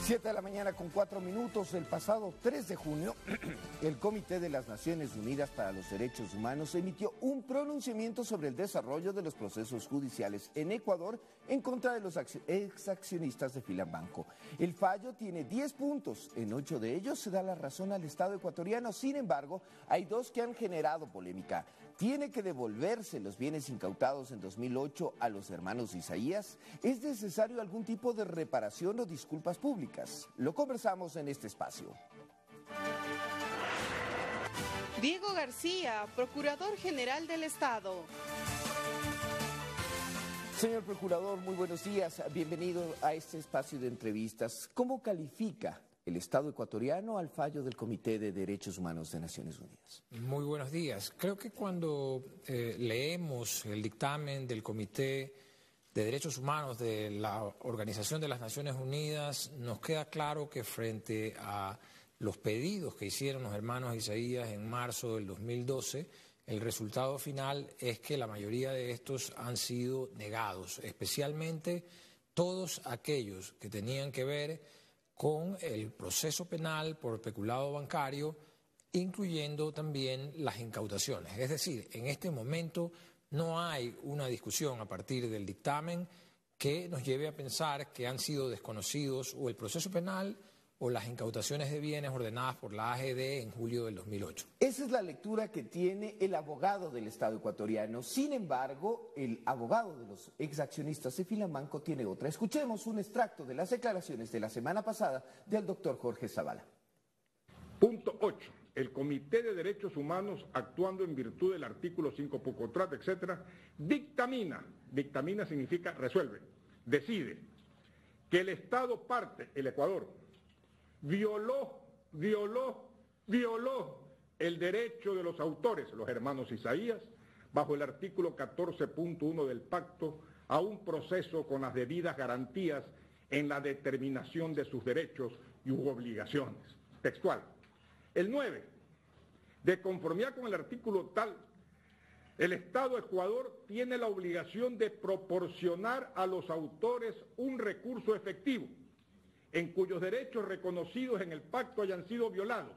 7 de la mañana con 4 minutos. El pasado 3 de junio, el Comité de las Naciones Unidas para los Derechos Humanos emitió un pronunciamiento sobre el desarrollo de los procesos judiciales en Ecuador en contra de los exaccionistas de Filambanco. El fallo tiene 10 puntos. En 8 de ellos se da la razón al Estado ecuatoriano. Sin embargo, hay 2 que han generado polémica. ¿Tiene que devolverse los bienes incautados en 2008 a los hermanos Isaías? ¿Es necesario algún tipo de reparación o disculpas públicas? Lo conversamos en este espacio. Diego García, Procurador General del Estado. Señor Procurador, muy buenos días. Bienvenido a este espacio de entrevistas. ¿Cómo califica el Estado ecuatoriano al fallo del Comité de Derechos Humanos de Naciones Unidas? Muy buenos días. Creo que cuando leemos el dictamen del Comité de Derechos Humanos de la Organización de las Naciones Unidas, nos queda claro que frente a los pedidos que hicieron los hermanos Isaías en marzo del 2012, el resultado final es que la mayoría de estos han sido negados, especialmente todos aquellos que tenían que ver con el proceso penal por peculado bancario, incluyendo también las incautaciones. Es decir, en este momento no hay una discusión a partir del dictamen que nos lleve a pensar que han sido desconocidos o el proceso penal o las incautaciones de bienes ordenadas por la AGD en julio del 2008. Esa es la lectura que tiene el abogado del Estado ecuatoriano. Sin embargo, el abogado de los exaccionistas de Filambanco tiene otra. Escuchemos un extracto de las declaraciones de la semana pasada del doctor Jorge Zavala. Punto 8. El Comité de Derechos Humanos, actuando en virtud del artículo 5 Pucotrat, etcétera, dictamina significa resuelve, decide que el Estado parte, el Ecuador, violó el derecho de los autores, los hermanos Isaías, bajo el artículo 14.1 del pacto, a un proceso con las debidas garantías en la determinación de sus derechos y obligaciones. Textual. El 9. De conformidad con el artículo tal, el Estado Ecuador tiene la obligación de proporcionar a los autores un recurso efectivo en cuyos derechos reconocidos en el pacto hayan sido violados.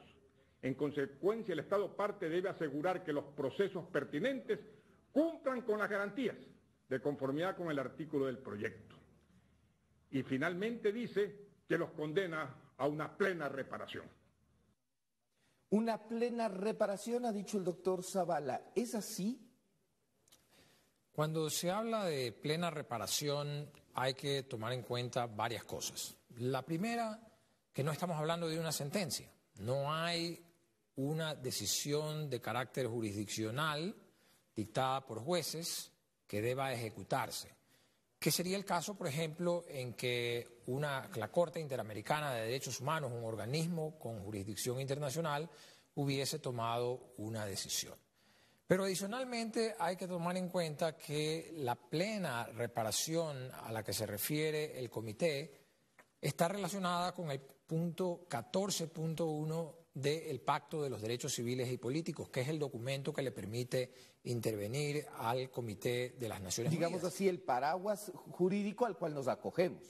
En consecuencia, el Estado parte debe asegurar que los procesos pertinentes cumplan con las garantías de conformidad con el artículo del proyecto. Y finalmente dice que los condena a una plena reparación. Una plena reparación, ha dicho el doctor Zavala. ¿Es así? Cuando se habla de plena reparación hay que tomar en cuenta varias cosas. La primera, que no estamos hablando de una sentencia. No hay una decisión de carácter jurisdiccional dictada por jueces que deba ejecutarse. ¿Qué sería el caso, por ejemplo, en que la Corte Interamericana de Derechos Humanos, un organismo con jurisdicción internacional, hubiese tomado una decisión? Pero adicionalmente hay que tomar en cuenta que la plena reparación a la que se refiere el comité está relacionada con el punto 14.1 del Pacto de los Derechos Civiles y Políticos, que es el documento que le permite intervenir al Comité de las Naciones Unidas. Digamos así, el paraguas jurídico al cual nos acogemos.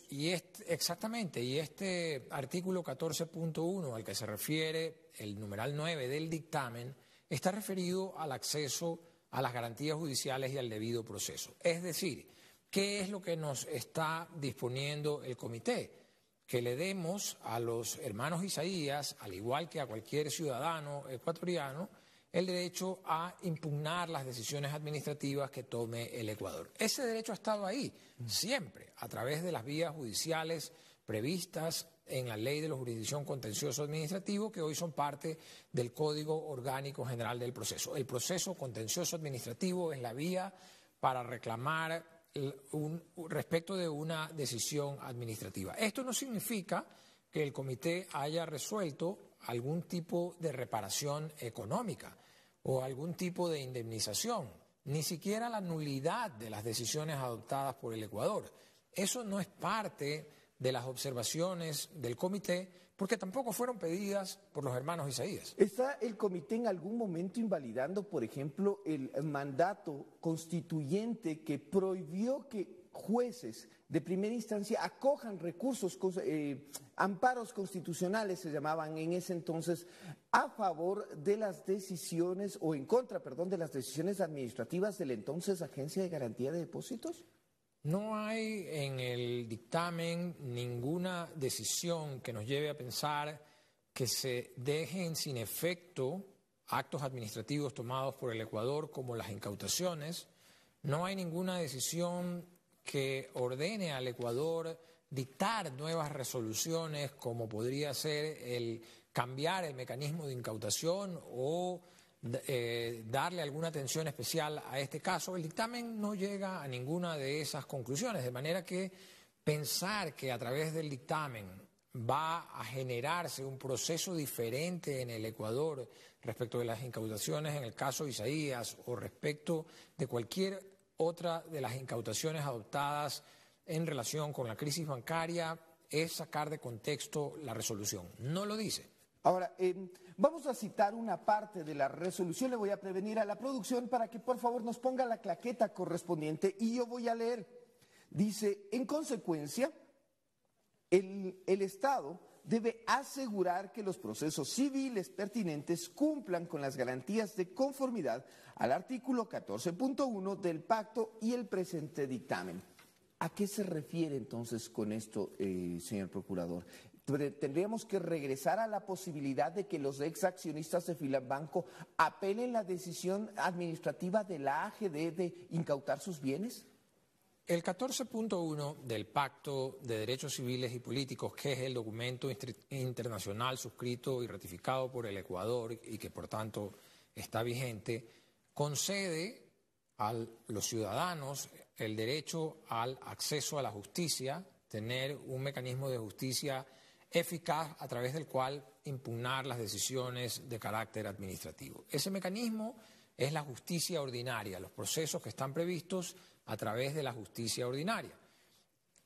Exactamente, y este artículo 14.1 al que se refiere el numeral 9 del dictamen está referido al acceso a las garantías judiciales y al debido proceso. Es decir, ¿qué es lo que nos está disponiendo el comité? Que le demos a los hermanos Isaías, al igual que a cualquier ciudadano ecuatoriano, el derecho a impugnar las decisiones administrativas que tome el Ecuador. Ese derecho ha estado ahí siempre, a través de las vías judiciales previstas en la Ley de la Jurisdicción Contencioso Administrativo, que hoy son parte del Código Orgánico General del Proceso. El proceso contencioso administrativo es la vía para reclamar respecto de una decisión administrativa. Esto no significa que el comité haya resuelto algún tipo de reparación económica o algún tipo de indemnización, ni siquiera la nulidad de las decisiones adoptadas por el Ecuador. Eso no es parte de las observaciones del comité, porque tampoco fueron pedidas por los hermanos Isaías. ¿Está el comité en algún momento invalidando, por ejemplo, el mandato constituyente que prohibió que jueces de primera instancia acojan recursos, amparos constitucionales se llamaban en ese entonces, a favor de las decisiones, o en contra, perdón, de las decisiones administrativas de la entonces Agencia de Garantía de Depósitos? No hay en el dictamen ninguna decisión que nos lleve a pensar que se dejen sin efecto actos administrativos tomados por el Ecuador como las incautaciones. No hay ninguna decisión que ordene al Ecuador dictar nuevas resoluciones como podría ser el cambiar el mecanismo de incautación o darle alguna atención especial a este caso. El dictamen no llega a ninguna de esas conclusiones, de manera que pensar que a través del dictamen va a generarse un proceso diferente en el Ecuador respecto de las incautaciones en el caso Isaías o respecto de cualquier otra de las incautaciones adoptadas en relación con la crisis bancaria es sacar de contexto la resolución. No lo dice. Ahora, vamos a citar una parte de la resolución. Le voy a prevenir a la producción para que por favor nos ponga la claqueta correspondiente y yo voy a leer. Dice, en consecuencia, el Estado debe asegurar que los procesos civiles pertinentes cumplan con las garantías de conformidad al artículo 14.1 del pacto y el presente dictamen. ¿A qué se refiere entonces con esto, señor procurador? ¿Tendríamos que regresar a la posibilidad de que los ex accionistas de Filabanco apelen la decisión administrativa de la AGD de incautar sus bienes? El 14.1 del Pacto de Derechos Civiles y Políticos, que es el documento internacional suscrito y ratificado por el Ecuador y que por tanto está vigente, concede a los ciudadanos el derecho al acceso a la justicia, tener un mecanismo de justicia eficaz a través del cual impugnar las decisiones de carácter administrativo. Ese mecanismo es la justicia ordinaria, los procesos que están previstos a través de la justicia ordinaria.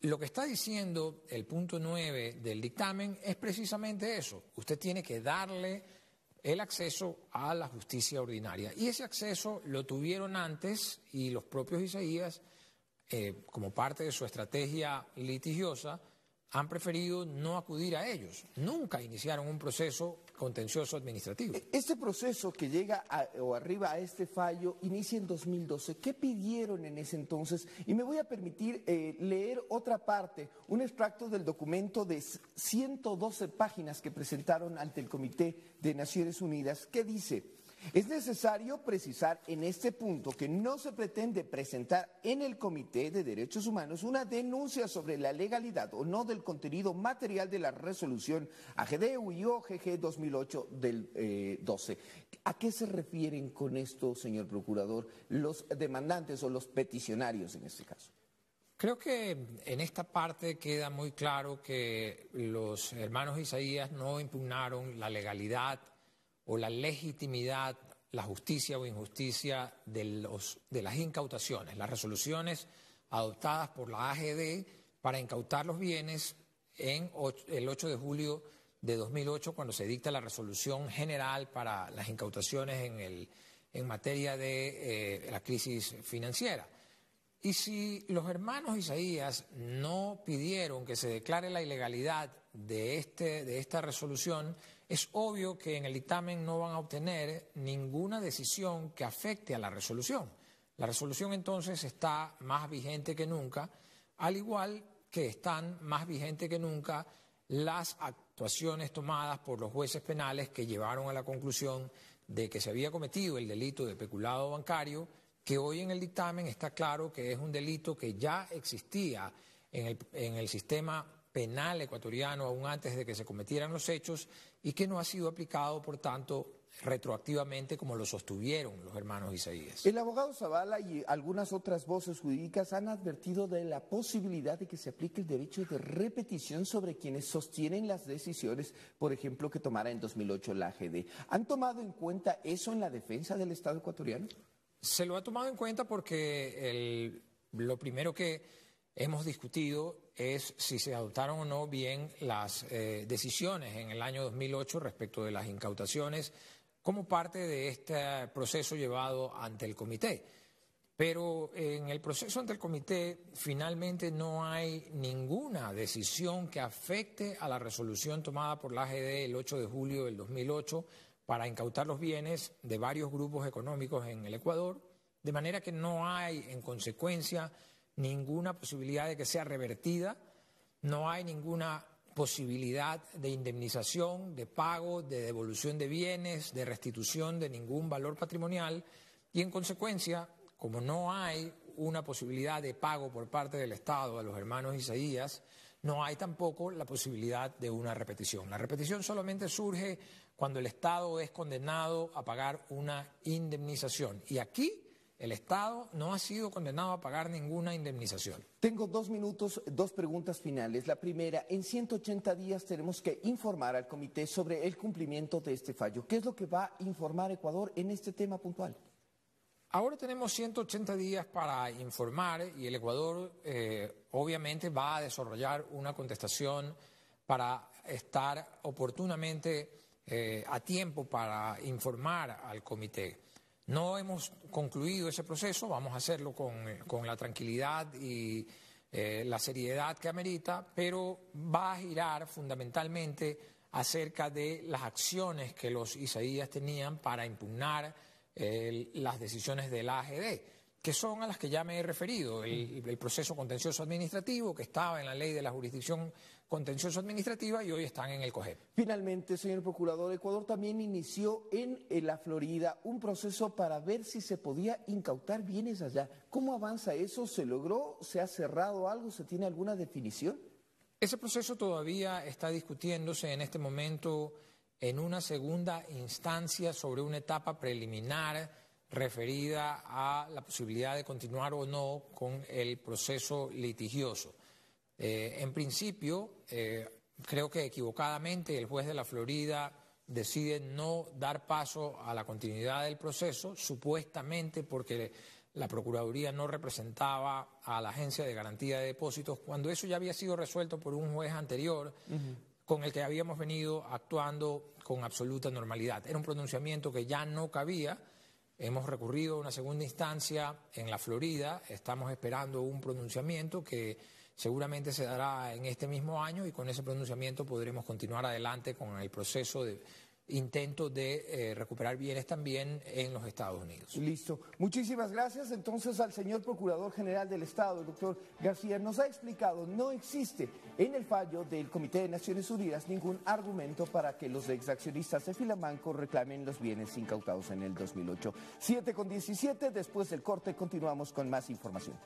Lo que está diciendo el punto 9 del dictamen es precisamente eso. Usted tiene que darle el acceso a la justicia ordinaria. Y ese acceso lo tuvieron antes y los propios Isaías, como parte de su estrategia litigiosa, han preferido no acudir a ellos. Nunca iniciaron un proceso contencioso administrativo. Este proceso que llega o arriba a este fallo inicia en 2012. ¿Qué pidieron en ese entonces? Y me voy a permitir leer otra parte, un extracto del documento de 112 páginas que presentaron ante el Comité de Naciones Unidas, que dice: es necesario precisar en este punto que no se pretende presentar en el Comité de Derechos Humanos una denuncia sobre la legalidad o no del contenido material de la resolución AGD-UIO-GG 2008 del 12. ¿A qué se refieren con esto, señor procurador, los demandantes o los peticionarios en este caso? Creo que en esta parte queda muy claro que los hermanos Isaías no impugnaron la legalidad o la legitimidad, la justicia o injusticia de las incautaciones, las resoluciones adoptadas por la AGD para incautar los bienes el 8 de julio de 2008, cuando se dicta la resolución general para las incautaciones en materia de la crisis financiera. Y si los hermanos Isaías no pidieron que se declare la ilegalidad de esta resolución, es obvio que en el dictamen no van a obtener ninguna decisión que afecte a la resolución. La resolución entonces está más vigente que nunca, al igual que están más vigentes que nunca las actuaciones tomadas por los jueces penales que llevaron a la conclusión de que se había cometido el delito de peculado bancario, que hoy en el dictamen está claro que es un delito que ya existía en el sistema penal ecuatoriano aún antes de que se cometieran los hechos y que no ha sido aplicado, por tanto, retroactivamente como lo sostuvieron los hermanos Isaías. El abogado Zavala y algunas otras voces jurídicas han advertido de la posibilidad de que se aplique el derecho de repetición sobre quienes sostienen las decisiones, por ejemplo, que tomara en 2008 la AGD. ¿Han tomado en cuenta eso en la defensa del Estado ecuatoriano? Se lo ha tomado en cuenta porque lo primero que hemos discutido es si se adoptaron o no bien las decisiones en el año 2008 respecto de las incautaciones como parte de este proceso llevado ante el comité. Pero en el proceso ante el comité finalmente no hay ninguna decisión que afecte a la resolución tomada por la AGD el 8 de julio del 2008 para incautar los bienes de varios grupos económicos en el Ecuador, de manera que no hay en consecuencia ninguna posibilidad de que sea revertida, no hay ninguna posibilidad de indemnización, de pago, de devolución de bienes, de restitución de ningún valor patrimonial y en consecuencia, como no hay una posibilidad de pago por parte del Estado a los hermanos Isaías, no hay tampoco la posibilidad de una repetición. La repetición solamente surge cuando el Estado es condenado a pagar una indemnización. Y aquí el Estado no ha sido condenado a pagar ninguna indemnización. Tengo 2 minutos, 2 preguntas finales. La primera, en 180 días tenemos que informar al comité sobre el cumplimiento de este fallo. ¿Qué es lo que va a informar Ecuador en este tema puntual? Ahora tenemos 180 días para informar y el Ecuador obviamente va a desarrollar una contestación para estar oportunamente a tiempo para informar al comité. No hemos concluido ese proceso, vamos a hacerlo con la tranquilidad y la seriedad que amerita, pero va a girar fundamentalmente acerca de las acciones que los Isaías tenían para impugnar las decisiones de la AGD, que son a las que ya me he referido, el proceso contencioso administrativo que estaba en la ley de la jurisdicción contencioso administrativa y hoy están en el COGEP. Finalmente, señor Procurador, Ecuador también inició en la Florida un proceso para ver si se podía incautar bienes allá. ¿Cómo avanza eso? ¿Se logró? ¿Se ha cerrado algo? ¿Se tiene alguna definición? Ese proceso todavía está discutiéndose en este momento en una segunda instancia sobre una etapa preliminar referida a la posibilidad de continuar o no con el proceso litigioso. En principio, creo que equivocadamente el juez de la Florida decide no dar paso a la continuidad del proceso, supuestamente porque la Procuraduría no representaba a la Agencia de Garantía de Depósitos, cuando eso ya había sido resuelto por un juez anterior, con el que habíamos venido actuando con absoluta normalidad. Era un pronunciamiento que ya no cabía. Hemos recurrido a una segunda instancia en la Florida, estamos esperando un pronunciamiento que seguramente se dará en este mismo año y con ese pronunciamiento podremos continuar adelante con el proceso de intento de recuperar bienes también en los Estados Unidos. Listo. Muchísimas gracias entonces al señor Procurador General del Estado, el doctor García. Nos ha explicado, no existe en el fallo del Comité de Naciones Unidas ningún argumento para que los exaccionistas de Filamanco reclamen los bienes incautados en el 2008. 7:17, después del corte continuamos con más información.